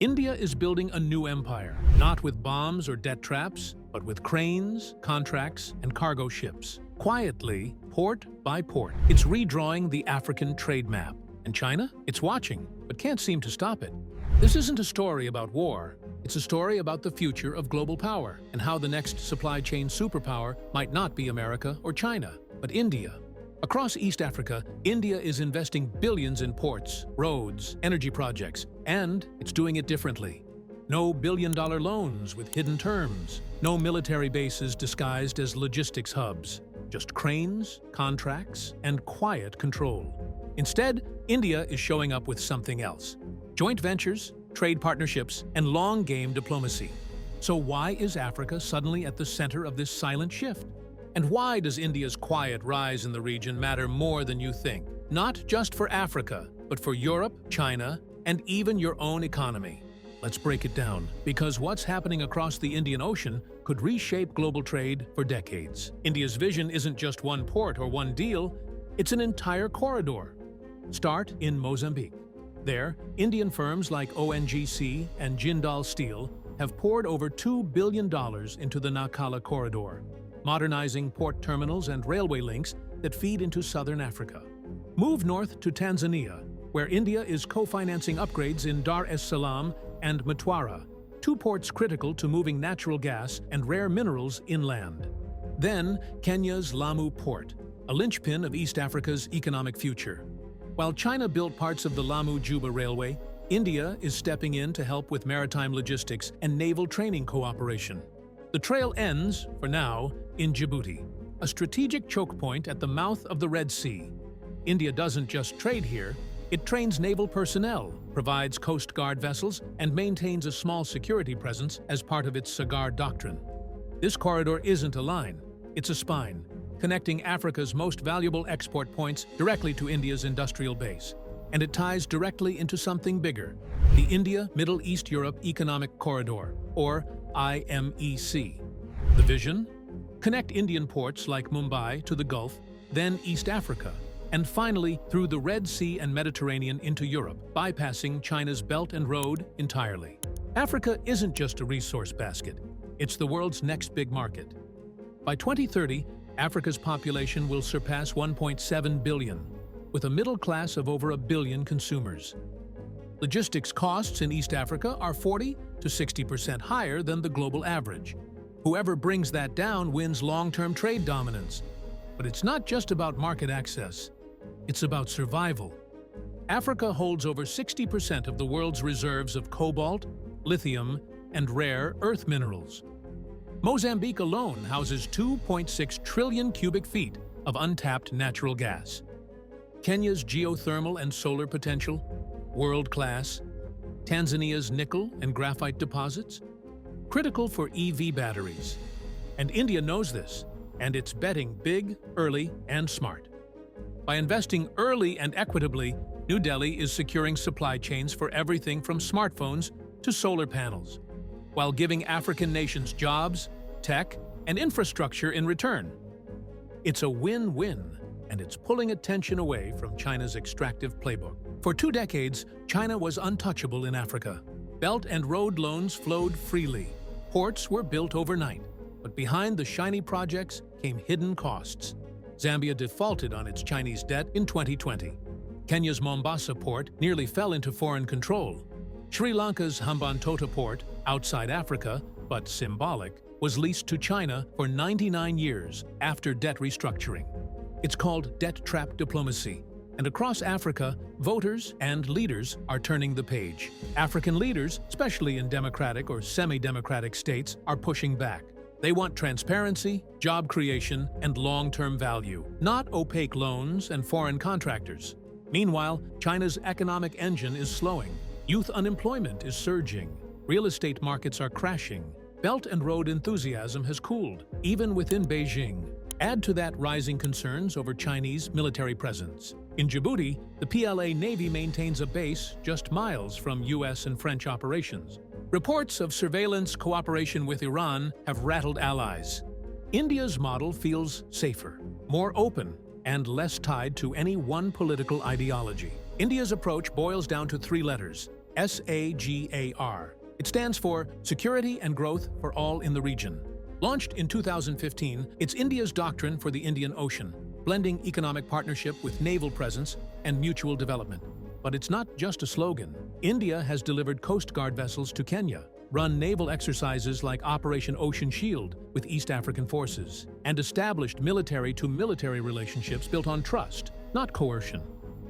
India is building a new empire, not with bombs or debt traps, but with cranes, contracts, and cargo ships. Quietly, port by port, it's redrawing the African trade map. And China? It's watching, but can't seem to stop it. This isn't a story about war. It's a story about the future of global power and how the next supply chain superpower might not be America or China, but India. Across East Africa, India is investing billions in ports, roads, energy projects, and it's doing it differently. No billion-dollar loans with hidden terms, no military bases disguised as logistics hubs, just cranes, contracts, and quiet control. Instead, India is showing up with something else: joint ventures, trade partnerships, and long-game diplomacy. So why is Africa suddenly at the center of this silent shift? And why does India's quiet rise in the region matter more than you think? Not just for Africa, but for Europe, China, and even your own economy. Let's break it down, because what's happening across the Indian Ocean could reshape global trade for decades. India's vision isn't just one port or one deal, it's an entire corridor. Start in Mozambique. There, Indian firms like ONGC and Jindal Steel have poured over $2 billion into the Nacala corridor, modernizing port terminals and railway links that feed into southern Africa. Move north to Tanzania, where India is co-financing upgrades in Dar es Salaam and Mtwara, two ports critical to moving natural gas and rare minerals inland. Then, Kenya's Lamu port, a linchpin of East Africa's economic future. While China built parts of the Lamu-Juba Railway, India is stepping in to help with maritime logistics and naval training cooperation. The trail ends, for now, in Djibouti, a strategic choke point at the mouth of the Red Sea. India doesn't just trade here, it trains naval personnel, provides Coast Guard vessels, and maintains a small security presence as part of its SAGAR doctrine. This corridor isn't a line, it's a spine, connecting Africa's most valuable export points directly to India's industrial base. And it ties directly into something bigger: the India-Middle East-Europe Economic Corridor, or IMEC. The vision? Connect Indian ports like Mumbai to the Gulf, then East Africa, and finally through the Red Sea and Mediterranean into Europe, bypassing China's Belt and Road entirely. Africa isn't just a resource basket, it's the world's next big market. By 2030, Africa's population will surpass 1.7 billion, with a middle class of over 1 billion consumers. Logistics costs in East Africa are 40 to 60% higher than the global average. Whoever brings that down wins long-term trade dominance. But it's not just about market access, it's about survival. Africa holds over 60% of the world's reserves of cobalt, lithium, and rare earth minerals. Mozambique alone houses 2.6 trillion cubic feet of untapped natural gas. Kenya's geothermal and solar potential, world-class. Tanzania's nickel and graphite deposits, critical for EV batteries. And India knows this, and it's betting big, early, and smart. By investing early and equitably, New Delhi is securing supply chains for everything from smartphones to solar panels, while giving African nations jobs, tech, and infrastructure in return. It's a win-win, and it's pulling attention away from China's extractive playbook. For 2 decades, China was untouchable in Africa. Belt and road loans flowed freely. Ports were built overnight. But behind the shiny projects came hidden costs. Zambia defaulted on its Chinese debt in 2020. Kenya's Mombasa port nearly fell into foreign control. Sri Lanka's Hambantota port, outside Africa, but symbolic, was leased to China for 99 years after debt restructuring. It's called debt trap diplomacy. And across Africa, voters and leaders are turning the page. African leaders, especially in democratic or semi-democratic states, are pushing back. They want transparency, job creation, and long-term value, not opaque loans and foreign contractors. Meanwhile, China's economic engine is slowing. Youth unemployment is surging. Real estate markets are crashing. Belt and road enthusiasm has cooled, even within Beijing. Add to that rising concerns over Chinese military presence. In Djibouti, the PLA Navy maintains a base just miles from US and French operations. Reports of surveillance cooperation with Iran have rattled allies. India's model feels safer, more open, and less tied to any one political ideology. India's approach boils down to 3 letters: SAGAR. It stands for Security and Growth for All in the Region. Launched in 2015, it's India's doctrine for the Indian Ocean, blending economic partnership with naval presence and mutual development. But it's not just a slogan. India has delivered Coast Guard vessels to Kenya, run naval exercises like Operation Ocean Shield with East African forces, and established military-to-military relationships built on trust, not coercion.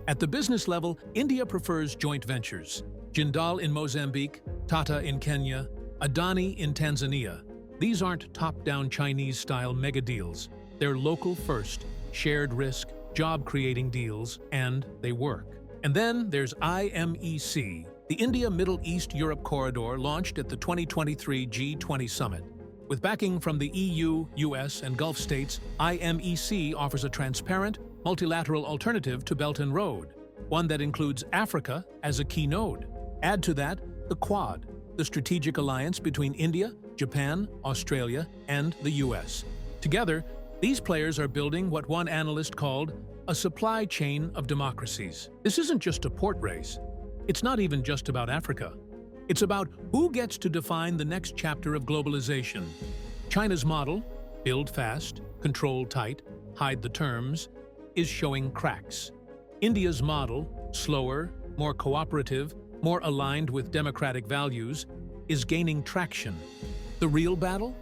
At the business level, India prefers joint ventures. Jindal in Mozambique, Tata in Kenya, Adani in Tanzania. These aren't top-down Chinese-style mega deals. They're local-first, shared risk, job-creating deals, and they work. And then there's IMEC, the India-Middle East-Europe corridor launched at the 2023 G20 summit. With backing from the EU, US, and Gulf states, IMEC offers a transparent, multilateral alternative to Belt and Road, one that includes Africa as a key node. Add to that the Quad, the strategic alliance between India, Japan, Australia, and the US. Together, these players are building what one analyst called a supply chain of democracies. This isn't just a port race. It's not even just about Africa. It's about who gets to define the next chapter of globalization. China's model, build fast, control tight, hide the terms, is showing cracks. India's model, slower, more cooperative, more aligned with democratic values, is gaining traction. The real battle?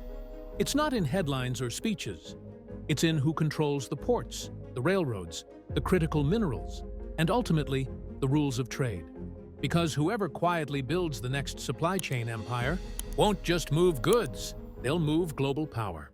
It's not in headlines or speeches. It's in who controls the ports, the railroads, the critical minerals, and ultimately, the rules of trade. Because whoever quietly builds the next supply chain empire won't just move goods, they'll move global power.